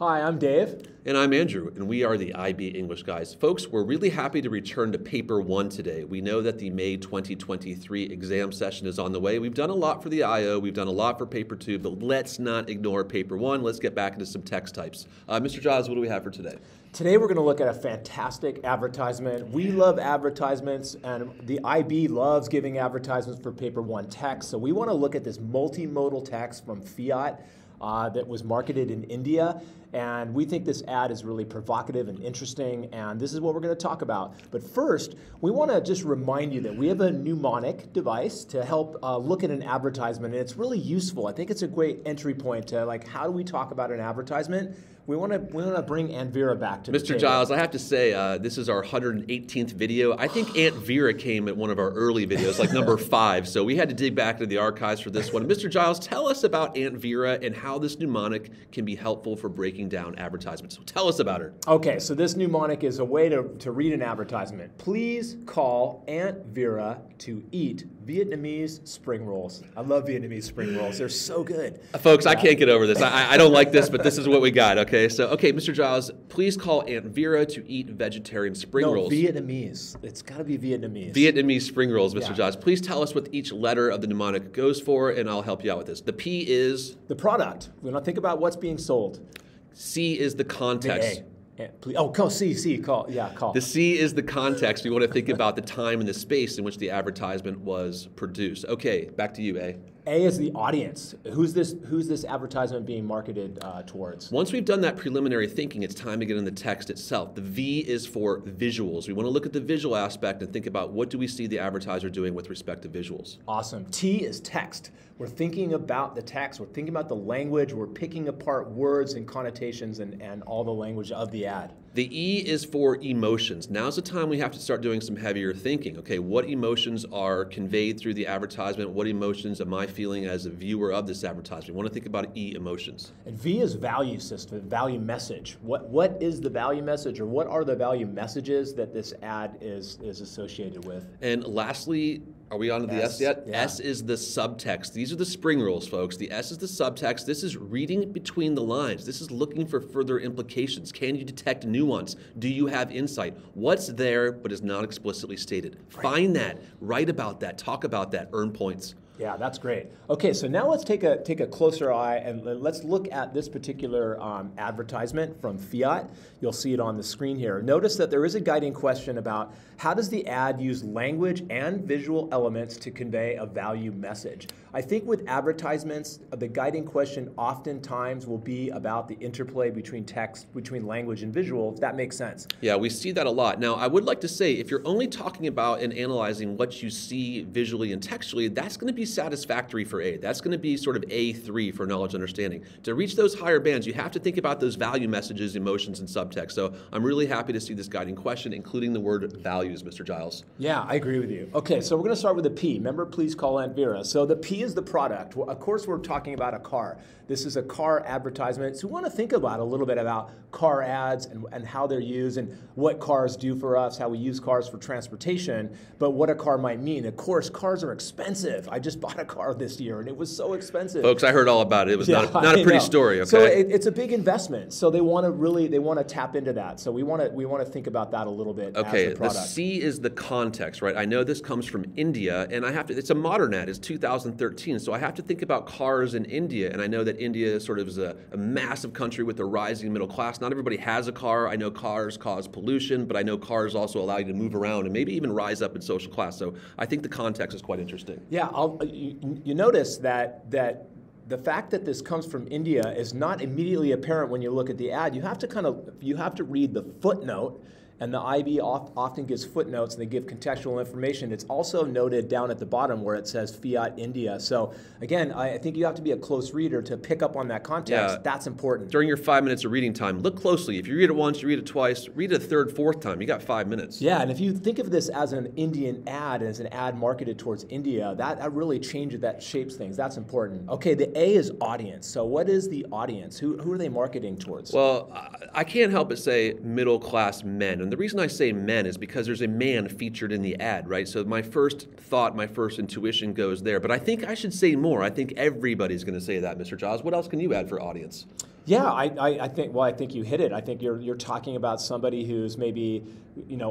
Hi, I'm Dave. And I'm Andrew, and we are the IB English guys. Folks, we're really happy to return to Paper 1 today. We know that the May 2023 exam session is on the way. We've done a lot for the IO, we've done a lot for Paper 2, but let's not ignore Paper 1. Let's get back into some text types. Mr. Giles, what do we have for today? Today we're going to look at a fantastic advertisement. We love advertisements, and the IB loves giving advertisements for Paper 1 text. So we want to look at this multimodal text from Fiat that was marketed in India. And we think this ad is really provocative and interesting, and this is what we're going to talk about. But first, we want to just remind you that we have a mnemonic device to help look at an advertisement, and it's really useful. I think it's a great entry point to how do we talk about an advertisement. We want to bring Aunt Vera back to the table. Mr. Giles, I have to say, this is our 118th video. I think Aunt Vera came at one of our early videos, like number 5, so we had to dig back into the archives for this one. Mr. Giles, tell us about Aunt Vera and how this mnemonic can be helpful for breaking down advertisements. So tell us about her. Okay, so this mnemonic is a way to read an advertisement. Please call Aunt Vera to eat Vietnamese spring rolls. I love Vietnamese spring rolls. They're so good. Folks, I can't get over this. I don't like this, but this is what we got, okay? So, okay, Mr. Giles, please call Aunt Vera to eat vegetarian spring rolls. No, Vietnamese. It's got to be Vietnamese. Vietnamese spring rolls, Mr. Yeah. Giles. Please tell us what each letter of the mnemonic goes for, and I'll help you out with this. The P is? The product. We're going to think about what's being sold. C is the context. The A. Please. Oh, call C. Call. Yeah, call. The C is the context. We want to think about the time and the space in which the advertisement was produced. Okay, back to you, A. A is the audience. Who's this advertisement being marketed towards? Once we've done that preliminary thinking, it's time to get in the text itself. The V is for visuals. We want to look at the visual aspect and think about what do we see the advertiser doing with respect to visuals. Awesome. T is text. We're thinking about the text. We're thinking about the language. We're picking apart words and connotations and all the language of the ad. The E is for emotions. Now's the time we have to start doing some heavier thinking. Okay, what emotions are conveyed through the advertisement? What emotions am I feeling as a viewer of this advertisement? We want to think about E, emotions. And V is value system, value message. What is the value message, or what are the value messages that this ad is associated with? And lastly, are we on to the S yet? Yeah. S is the subtext. These are the spring rolls, folks. The S is the subtext. This is reading between the lines. This is looking for further implications. Can you detect nuance? Do you have insight? What's there but is not explicitly stated? Right. Find that, write about that, talk about that, earn points. Yeah, that's great. Okay, so now let's take a closer eye and let's look at this particular advertisement from Fiat. You'll see it on the screen here. Notice that there is a guiding question about how does the ad use language and visual elements to convey a value message. I think with advertisements, the guiding question oftentimes will be about the interplay between text, between language and visual, if that makes sense. Yeah, we see that a lot. Now, I would like to say, if you're only talking about and analyzing what you see visually and textually, that's going to be satisfactory for A. That's going to be sort of A3 for knowledge understanding. To reach those higher bands, you have to think about those value messages, emotions, and subtext. So I'm really happy to see this guiding question, including the word values, Mr. Giles. Yeah, I agree with you. Okay, so we're going to start with the P. Remember, please call Aunt Vera. So the P is the product. Well, of course, we're talking about a car. This is a car advertisement. So we want to think about a little bit about car ads and how they're used and what cars do for us, how we use cars for transportation, but what a car might mean. Of course, cars are expensive. I just bought a car this year and it was so expensive. Folks, I heard all about it. It was not a pretty story, okay? So it's a big investment. So they want to tap into that. So we want to think about that a little bit as the product. The C is the context, right? I know this comes from India, and it's a modern ad. It's 2013, so I have to think about cars in India, and I know that India sort of is a massive country with a rising middle class. Not everybody has a car. I know cars cause pollution, but I know cars also allow you to move around and maybe even rise up in social class. So I think the context is quite interesting. Yeah, you notice that the fact that this comes from India is not immediately apparent when you look at the ad. You have to read the footnote. And the IB often gives footnotes and they give contextual information. It's also noted down at the bottom where it says Fiat India. So again, I think you have to be a close reader to pick up on that context. Yeah. That's important. During your 5 minutes of reading time, look closely. If you read it once, you read it twice, read it a third, fourth time. You got 5 minutes. Yeah, and if you think of this as an Indian ad, as an ad marketed towards India, that really changes, that shapes things. That's important. Okay, the A is audience. So what is the audience? Who are they marketing towards? Well, I can't help but say middle class men. And the reason I say men is because there's a man featured in the ad, right? So my first thought, my first intuition goes there. But I think I should say more. I think everybody's going to say that, Mr. Giles. What else can you add for audience? Yeah, I think, well, I think you hit it. I think you're talking about somebody who's maybe,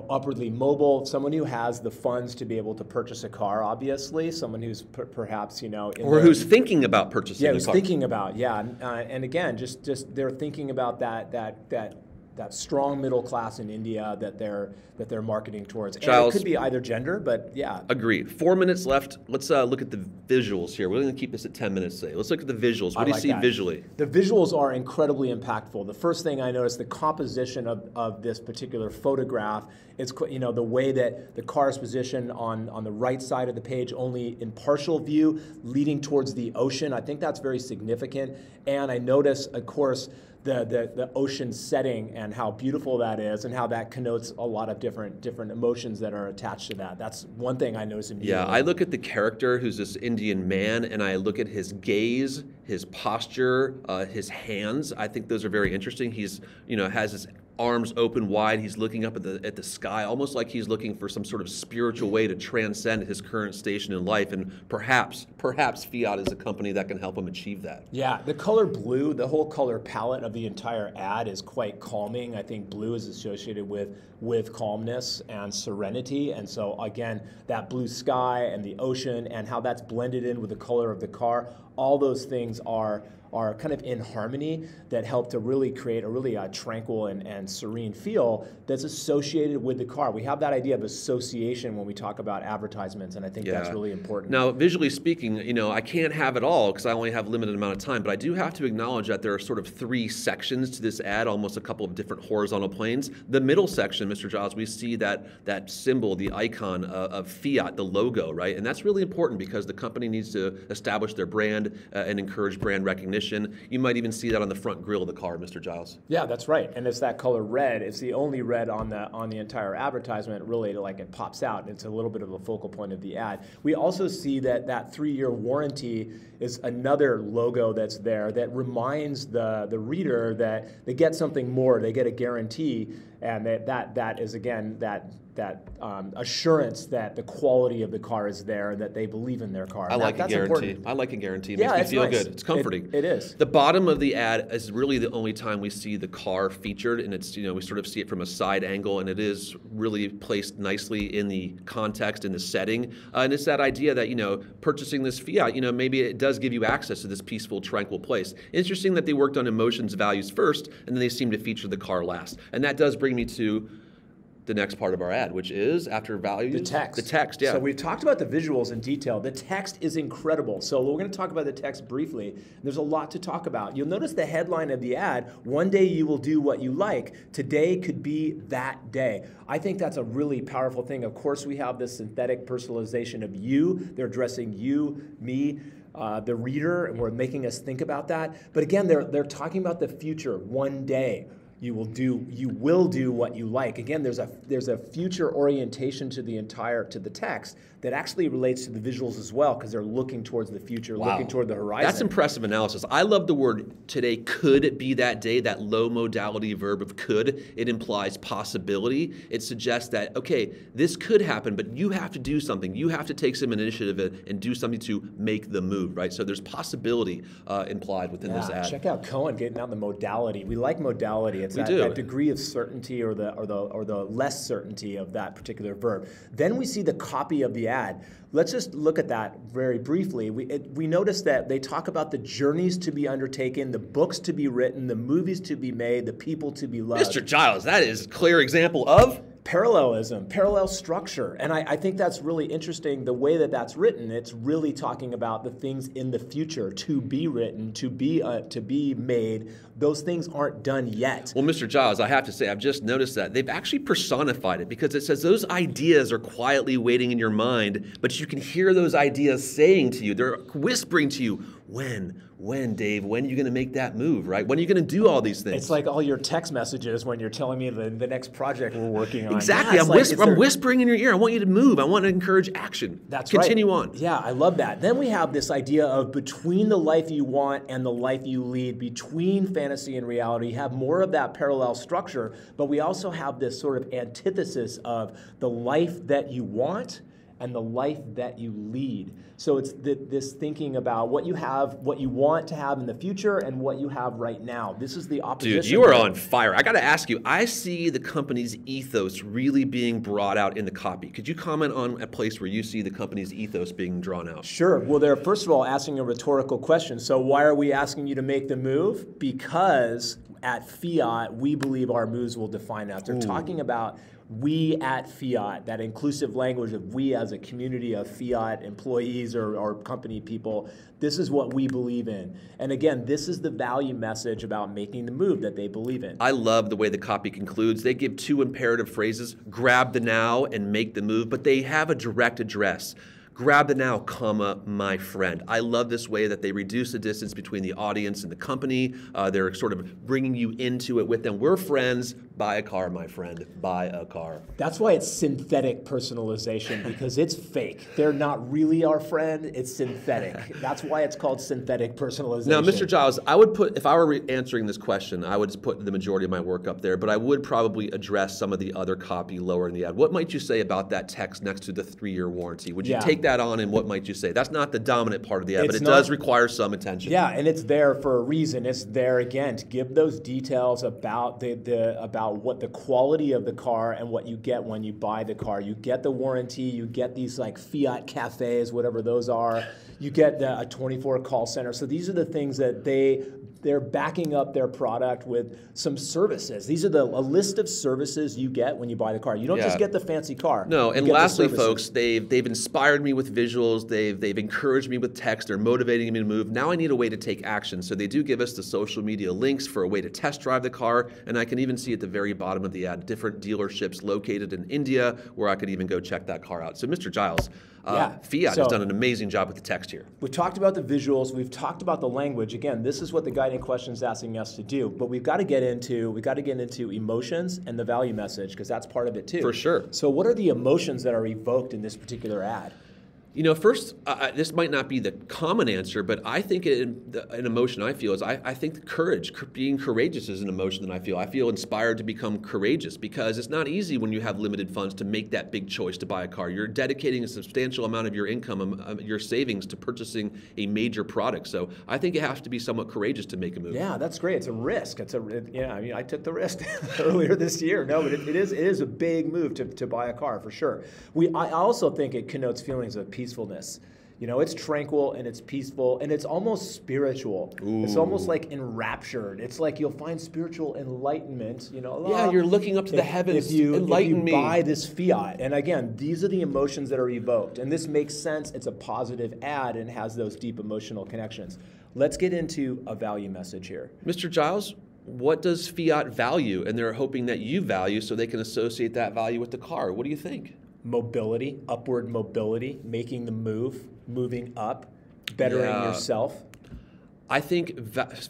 upwardly mobile, someone who has the funds to be able to purchase a car, obviously, someone who's perhaps, in Or who's thinking about purchasing a who's car. thinking about, yeah. And again, just they're thinking about that strong middle class in India that they're marketing towards. And Giles, it could be either gender, but yeah. Agreed. 4 minutes left. Let's look at the visuals here. We're going to keep this at 10 minutes today. Let's look at the visuals. What do you see visually? The visuals are incredibly impactful. The first thing I noticed, the composition of this particular photograph, is the way that the car is positioned on the right side of the page, only in partial view, leading towards the ocean. I think that's very significant. And I notice, of course, the ocean setting and how beautiful that is, and how that connotes a lot of different emotions that are attached to that. That's one thing I notice immediately. Yeah, I look at the character who's this Indian man, and I look at his gaze, his posture, his hands. I think those are very interesting. He's, has his arms open wide. He's looking up at the sky, almost like he's looking for some sort of spiritual way to transcend his current station in life. And perhaps Fiat is a company that can help him achieve that. Yeah, the color blue, the whole color palette of the entire ad is quite calming. I think blue is associated with calmness and serenity. And so again, that blue sky and the ocean and how that's blended in with the color of the car, all those things are kind of in harmony that help to really create a really tranquil and serene feel that's associated with the car. We have that idea of association when we talk about advertisements, and I think that's really important. Now, visually speaking, I can't have it all because I only have a limited amount of time, but I do have to acknowledge that there are sort of 3 sections to this ad, almost a couple of different horizontal planes. The middle section, Mr. Giles, we see that symbol, the icon of Fiat, the logo, right? And that's really important because the company needs to establish their brand and encourage brand recognition. You might even see that on the front grille of the car, Mr. Giles. Yeah, that's right. And it's that color red. It's the only red on the entire advertisement. Really, like, it pops out. It's a little bit of a focal point of the ad. We also see that 3-year warranty is another logo that's there that reminds the reader that they get something more. They get a guarantee, and that is again that assurance that the quality of the car is there and that they believe in their car. I like a guarantee. Important. I like a guarantee. It Yeah, makes me feel nice. good. It's comforting. It is. The bottom of the ad is really the only time we see the car featured, and it's, we sort of see it from a side angle, and it is really placed nicely in the context, in the setting. And it's that idea that, purchasing this Fiat, maybe it does give you access to this peaceful, tranquil place. Interesting that they worked on emotions, values first, and then they seem to feature the car last. And that does bring me to the next part of our ad, which is, after values, the text. The text, yeah. So we've talked about the visuals in detail. The text is incredible. So we're going to talk about the text briefly. There's a lot to talk about. You'll notice the headline of the ad, "One day you will do what you like. Today could be that day." I think that's a really powerful thing. Of course, we have this synthetic personalization of you. They're addressing you, me, the reader, and we're making us think about that. But again, they're talking about the future. One day you will do what you like. Again, there's a future orientation to the text that actually relates to the visuals as well, because they're looking towards the future, looking toward the horizon. That's impressive analysis. I love the word "today could be that day," that low modality verb of could. It implies possibility. It suggests that, okay, this could happen, but you have to do something. You have to take some initiative and do something to make the move, right? So there's possibility implied within this ad. Check out Cohen getting out the modality. We like modality. It's that degree of certainty or the less certainty of that particular verb. Then we see the copy of the ad. Let's just look at that very briefly. We notice that they talk about the journeys to be undertaken, the books to be written, the movies to be made, the people to be loved. Mr. Giles, that is a clear example of parallelism, parallel structure. And I think that's really interesting, the way that that's written. It's really talking about the things in the future to be written, to be made. Those things aren't done yet. Well, Mr. Giles, I have to say, I've just noticed that they've actually personified it, because it says those ideas are quietly waiting in your mind, but you can hear those ideas saying to you, they're whispering to you, when, Dave, when are you going to make that move, right? When are you going to do all these things? It's like all your text messages when you're telling me the next project we're working on. Exactly. Yeah, I'm whispering in your ear. I want you to move. I want to encourage action. That's Continue right. on. Yeah, I love that. Then we have this idea of between the life you want and the life you lead, between fantasy and reality. You have more of that parallel structure, but we also have this sort of antithesis of the life that you want and the life that you lead. So it's this thinking about what you have, what you want to have in the future, and what you have right now. This is the opposition. Dude, you are on fire. I got to ask you, I see the company's ethos really being brought out in the copy. Could you comment on a place where you see the company's ethos being drawn out? Sure. Well, they're first of all asking a rhetorical question. So why are we asking you to make the move? Because at Fiat, we believe our moves will define us. They're talking about we at Fiat, that inclusive language of we as a community of Fiat employees or company people. This is what we believe in. And again, this is the value message about making the move that they believe in. I love the way the copy concludes. They give two imperative phrases, grab the now and make the move, but they have a direct address. Grab the now, comma, my friend. I love this way that they reduce the distance between the audience and the company. They're sort of bringing you into it with them. We're friends. Buy a car, my friend. Buy a car. That's why it's synthetic personalization, because it's fake. They're not really our friend. It's synthetic. That's why it's called synthetic personalization. Now, Mr. Giles, I would put, if I were answering this question, I would just put the majority of my work up there, but I would probably address some of the other copy lower in the ad. What might you say about that text next to the 3-year warranty? Would you take that on, and what might you say? That's not the dominant part of the ad, but it does require some attention. Yeah, and it's there for a reason. It's there, again, to give those details about about what the quality of the car and what you get when you buy the car. You get the warranty, you get these like Fiat cafes, whatever those are. You get a 24 call center. So these are the things that they're backing up their product with some services. These are a list of services you get when you buy the car. You don't just get the fancy car. No, and lastly, folks, they've inspired me with visuals. They've encouraged me with text. They're motivating me to move. Now I need a way to take action. So they do give us the social media links for a way to test drive the car. And I can even see at the very bottom of the ad different dealerships located in India where I could even go check that car out. So Mr. Giles, Fiat has done an amazing job with the text here. We've talked about the visuals. We've talked about the language. Again, this is what the guiding question is asking us to do. But we've got to get into emotions and the value message, because that's part of it too. For sure. So what are the emotions that are evoked in this particular ad? You know, first, this might not be the common answer, but I think an emotion I feel is I think courage, being courageous is an emotion that I feel. I feel inspired to become courageous, because it's not easy when you have limited funds to make that big choice to buy a car. You're dedicating a substantial amount of your income, your savings, to purchasing a major product. So I think you have to be somewhat courageous to make a move. Yeah, that's great. It's a risk. I took the risk earlier this year. No, but it is a big move to buy a car for sure. I also think it connotes feelings of peacefulness. You know, it's tranquil and it's peaceful and it's almost spiritual. Ooh. It's almost like enraptured. It's like you'll find spiritual enlightenment. You know, yeah, you're looking up to the heavens. If you buy this Fiat, and again, these are the emotions that are evoked, and this makes sense. It's a positive ad and has those deep emotional connections. Let's get into a value message here, Mr. Giles. What does Fiat value, and they're hoping that you value, so they can associate that value with the car? What do you think? Mobility, upward mobility, making the move, moving up, bettering yourself. I think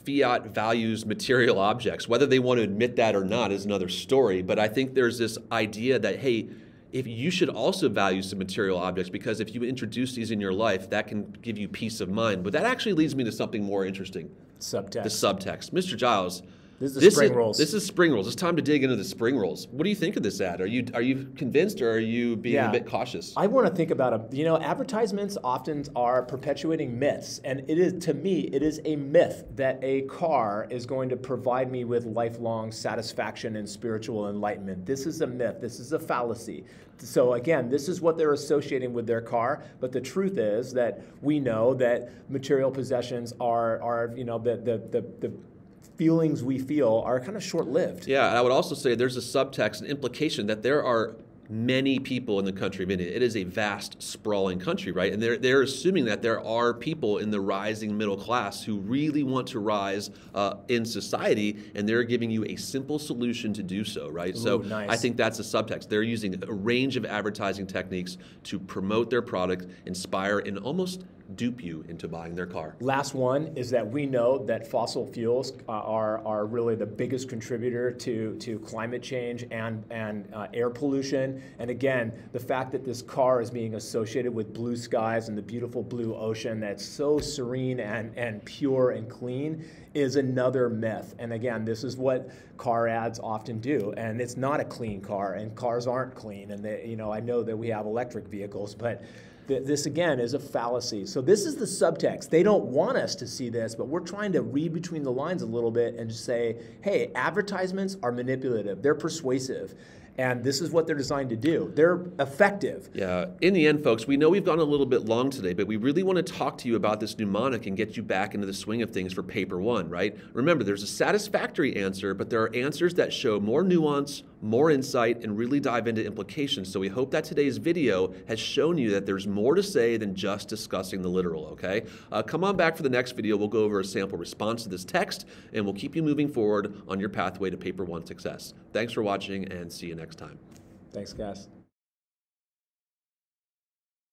Fiat values material objects. Whether they want to admit that or not is another story, but I think there's this idea that, hey, if you should also value some material objects, because if you introduce these in your life, that can give you peace of mind. But that actually leads me to something more interesting. Subtext. The subtext. Mr. Giles, This is the spring rolls. This is spring rolls. It's time to dig into the spring rolls. What do you think of this ad? Are you convinced, or are you being a bit cautious? I want to think about advertisements often are perpetuating myths, and it is, to me, it is a myth that a car is going to provide me with lifelong satisfaction and spiritual enlightenment. This is a myth. This is a fallacy. So again, this is what they're associating with their car, but the truth is that we know that material possessions are the feelings we feel are kind of short-lived. Yeah, and I would also say there's a subtext, an implication that there are many people in the country of India. It is a vast, sprawling country, right? And they're assuming that there are people in the rising middle class who really want to rise in society, and they're giving you a simple solution to do so, right? Ooh, so nice. I think that's a subtext. They're using a range of advertising techniques to promote their product, inspire, and almost dupe you into buying their car. Last one is that we know that fossil fuels are really the biggest contributor to climate change and air pollution. And again, the fact that this car is being associated with blue skies and the beautiful blue ocean that's so serene and pure and clean is another myth. And again, this is what car ads often do. And it's not a clean car, and cars aren't clean. And they, you know, I know that we have electric vehicles, but this again is a fallacy. So this is the subtext. They don't want us to see this, but we're trying to read between the lines a little bit and just say, hey, advertisements are manipulative. They're persuasive. And this is what they're designed to do. They're effective. Yeah, in the end, folks, we know we've gone a little bit long today, but we really want to talk to you about this mnemonic and get you back into the swing of things for paper one, right? Remember, there's a satisfactory answer, but there are answers that show more nuance, more insight, and really dive into implications. So we hope that today's video has shown you that there's more to say than just discussing the literal, okay? Come on back for the next video. We'll go over a sample response to this text, and we'll keep you moving forward on your pathway to paper one success. Thanks for watching, and see you next time. Thanks, guys.